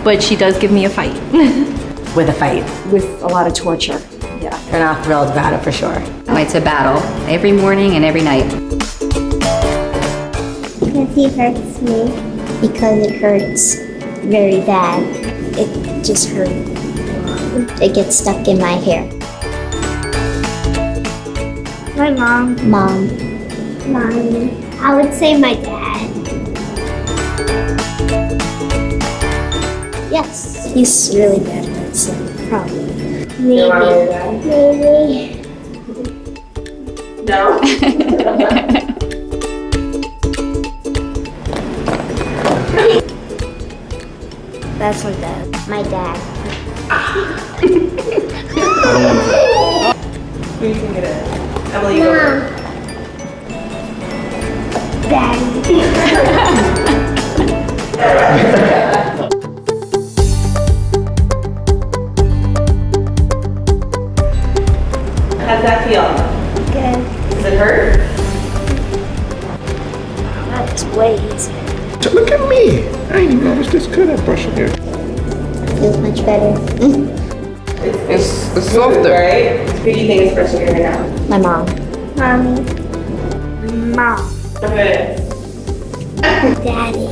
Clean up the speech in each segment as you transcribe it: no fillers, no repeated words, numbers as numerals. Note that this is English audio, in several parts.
but she does give me a fight. With a fight. With a lot of torture. Yeah. They're not thrilled about it for sure. It's a battle every morning and every night. Because he hurts me. Because it hurts very bad. It just hurts. It gets stuck in my hair. My mom. Mom. I would say my dad. Yes. He's really bad at it, so probably. Maybe. No? That's my dad. My dad. Who you think it is? Emily, you go. Daddy. How's that feel? Good. Does it hurt? That's way easier. Look at me. I ain't even know I was this good at brushing hair. Feels much better. It's Smooth, softer. right? Who do you think is brushing your hair now? My mom. Mommy. Mom. Good. Daddy.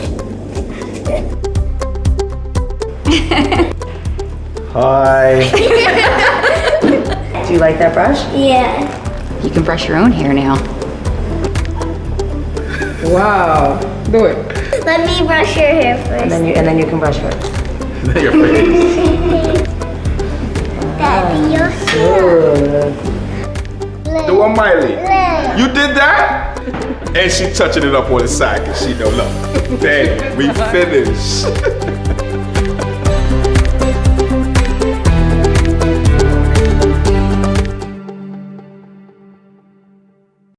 Hi. Do you like that brush? Yeah. You can brush your own hair now. Wow. Do it. Let me brush your hair first. And then you can brush her. Your face. Daddy, your hair. The one Miley. You did that? And she touching it up on the side because she know, look, Daddy, we finished.